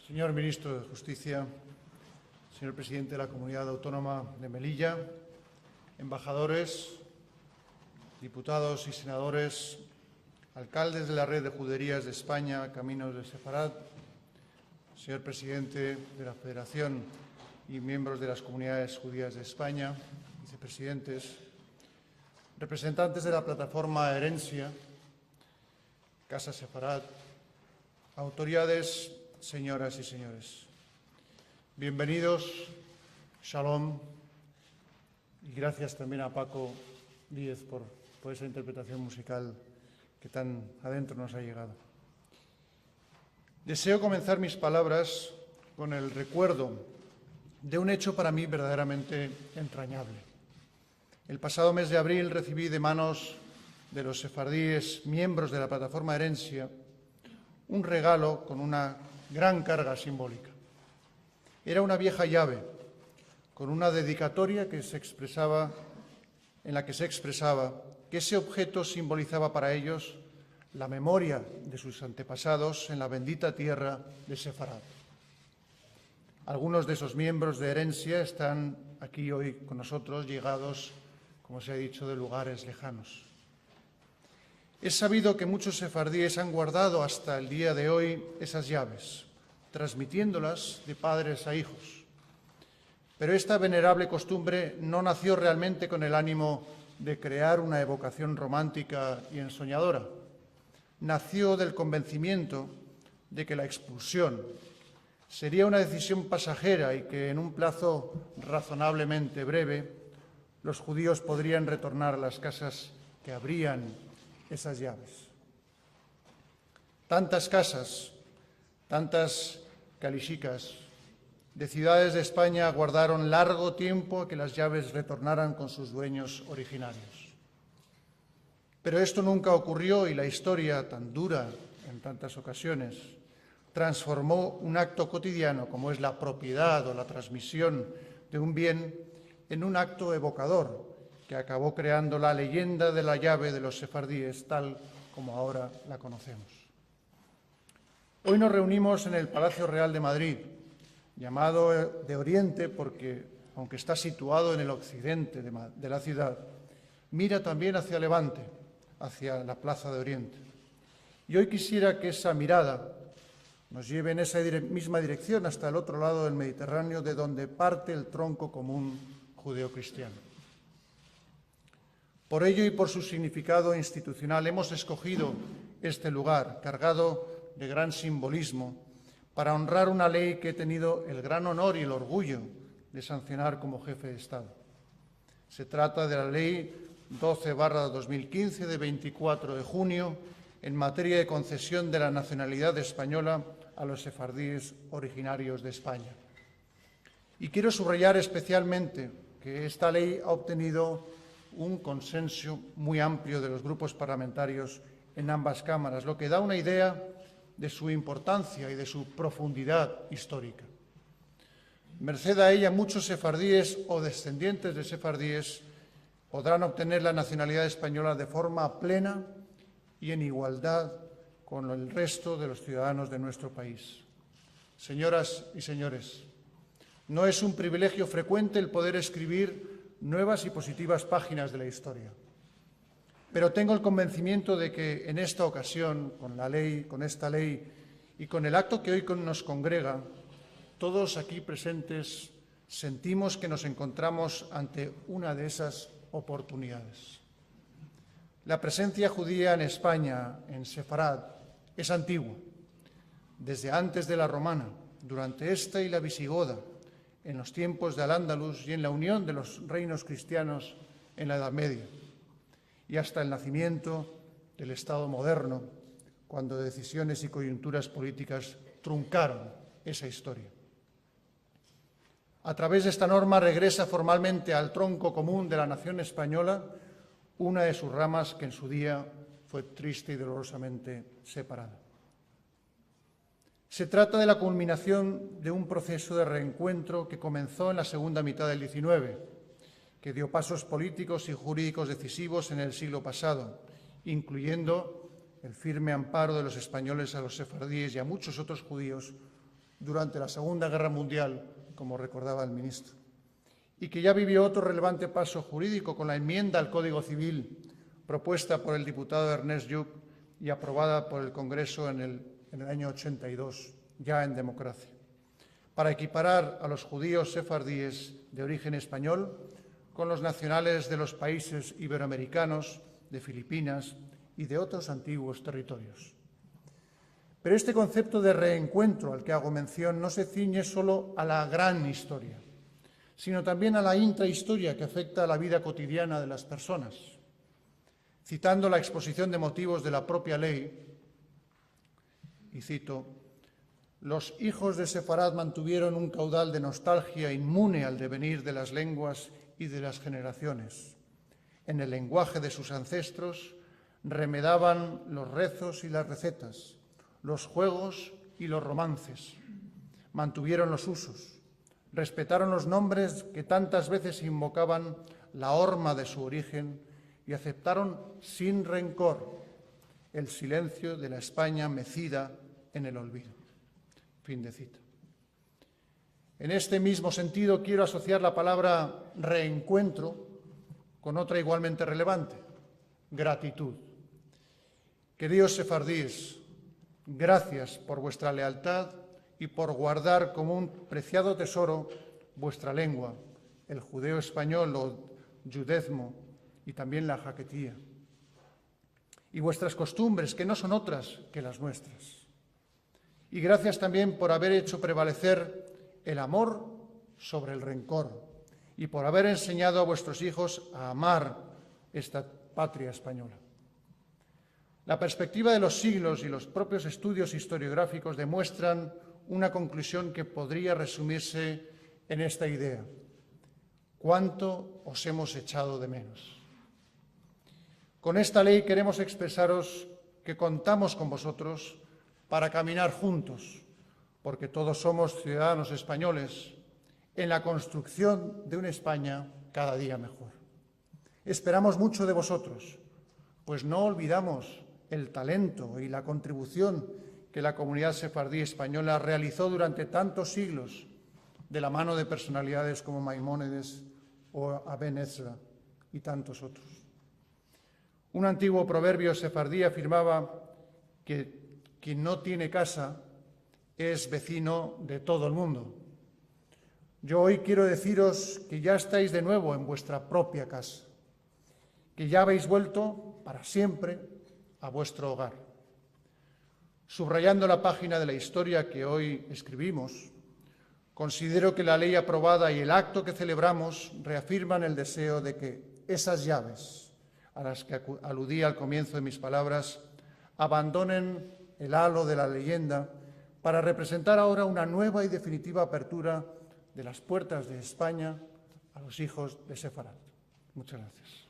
Señor Ministro de Justicia, señor Presidente de la Comunidad Autónoma de Melilla, embajadores, diputados y senadores, alcaldes de la Red de Juderías de España, Caminos de Sefarad, señor Presidente de la Federación y miembros de las Comunidades Judías de España, vicepresidentes, representantes de la plataforma Herencia, Casa Sefarad, autoridades, señoras y señores. Bienvenidos, Shalom, y gracias también a Paco Díez por esa interpretación musical que tan adentro nos ha llegado. Deseo comenzar mis palabras con el recuerdo de un hecho para mí verdaderamente entrañable. El pasado mes de abril recibí de manos de los sefardíes, miembros de la plataforma Herencia, un regalo con una gran carga simbólica. Era una vieja llave con una dedicatoria en la que se expresaba que ese objeto simbolizaba para ellos la memoria de sus antepasados en la bendita tierra de Sefarad. Algunos de esos miembros de Herencia están aquí hoy con nosotros, llegados, como se ha dicho, de lugares lejanos. Es sabido que muchos sefardíes han guardado hasta el día de hoy esas llaves, transmitiéndolas de padres a hijos. Pero esta venerable costumbre no nació realmente con el ánimo de crear una evocación romántica y ensoñadora. Nació del convencimiento de que la expulsión sería una decisión pasajera y que en un plazo razonablemente breve los judíos podrían retornar a las casas que abrían esas llaves. Tantas casas, tantas kalishikas de ciudades de España aguardaron largo tiempo a que las llaves retornaran con sus dueños originarios. Pero esto nunca ocurrió y la historia, tan dura en tantas ocasiones, transformó un acto cotidiano como es la propiedad o la transmisión de un bien en un acto evocador que acabó creando la leyenda de la llave de los sefardíes tal como ahora la conocemos. Hoy nos reunimos en el Palacio Real de Madrid, llamado de Oriente porque, aunque está situado en el occidente de la ciudad, mira también hacia Levante, hacia la Plaza de Oriente. Y hoy quisiera que esa mirada nos lleve en esa misma dirección hasta el otro lado del Mediterráneo, de donde parte el tronco común judeocristiano. Por ello y por su significado institucional hemos escogido este lugar, cargado de gran simbolismo, para honrar una ley que he tenido el gran honor y el orgullo de sancionar como jefe de Estado. Se trata de la Ley 12/2015 de 24 de junio en materia de concesión de la nacionalidad española a los sefardíes originarios de España. Y quiero subrayar especialmente que esta ley ha obtenido un consenso muy amplio de los grupos parlamentarios en ambas cámaras, lo que da una idea de su importancia y de su profundidad histórica. Merced a ella, muchos sefardíes o descendientes de sefardíes podrán obtener la nacionalidad española de forma plena y en igualdad con el resto de los ciudadanos de nuestro país. Señoras y señores, no es un privilegio frecuente el poder escribir nuevas y positivas páginas de la historia. Pero tengo el convencimiento de que en esta ocasión, con esta ley y con el acto que hoy nos congrega, todos aquí presentes sentimos que nos encontramos ante una de esas oportunidades. La presencia judía en España, en Sefarad, es antigua. Desde antes de la romana, durante esta y la visigoda, en los tiempos de Al-Ándalus y en la unión de los reinos cristianos en la Edad Media, y hasta el nacimiento del Estado moderno, cuando decisiones y coyunturas políticas truncaron esa historia. A través de esta norma regresa formalmente al tronco común de la nación española una de sus ramas que en su día fue triste y dolorosamente separada. Se trata de la culminación de un proceso de reencuentro que comenzó en la segunda mitad del XIX, que dio pasos políticos y jurídicos decisivos en el siglo pasado, incluyendo el firme amparo de los españoles a los sefardíes y a muchos otros judíos durante la Segunda Guerra Mundial, como recordaba el ministro, y que ya vivió otro relevante paso jurídico con la enmienda al Código Civil propuesta por el diputado Ernest Lluch y aprobada por el Congreso en el año 82, ya en democracia, para equiparar a los judíos sefardíes de origen español con los nacionales de los países iberoamericanos, de Filipinas y de otros antiguos territorios. Pero este concepto de reencuentro al que hago mención no se ciñe solo a la gran historia, sino también a la intrahistoria que afecta a la vida cotidiana de las personas. Citando la exposición de motivos de la propia ley, y cito: «Los hijos de Sefarad mantuvieron un caudal de nostalgia inmune al devenir de las lenguas y de las generaciones. En el lenguaje de sus ancestros remedaban los rezos y las recetas, los juegos y los romances. Mantuvieron los usos, respetaron los nombres que tantas veces invocaban la horma de su origen y aceptaron sin rencor el silencio de la España mecida en el olvido». Fin de cita. En este mismo sentido, quiero asociar la palabra reencuentro con otra igualmente relevante: gratitud. Queridos sefardíes, gracias por vuestra lealtad y por guardar como un preciado tesoro vuestra lengua, el judeo español o judezmo, y también la jaquetía, y vuestras costumbres, que no son otras que las nuestras. Y gracias también por haber hecho prevalecer el amor sobre el rencor y por haber enseñado a vuestros hijos a amar esta patria española. La perspectiva de los siglos y los propios estudios historiográficos demuestran una conclusión que podría resumirse en esta idea: ¿cuánto os hemos echado de menos? Con esta ley queremos expresaros que contamos con vosotros para caminar juntos, porque todos somos ciudadanos españoles, en la construcción de una España cada día mejor. Esperamos mucho de vosotros, pues no olvidamos el talento y la contribución que la comunidad sefardí española realizó durante tantos siglos, de la mano de personalidades como Maimónides o Aben Ezra y tantos otros. Un antiguo proverbio sefardí afirmaba que quien no tiene casa es vecino de todo el mundo. Yo hoy quiero deciros que ya estáis de nuevo en vuestra propia casa, que ya habéis vuelto para siempre a vuestro hogar. Subrayando la página de la historia que hoy escribimos, considero que la ley aprobada y el acto que celebramos reafirman el deseo de que esas llaves a las que aludí al comienzo de mis palabras abandonen el halo de la leyenda para representar ahora una nueva y definitiva apertura de las puertas de España a los hijos de Sefarad. Muchas gracias.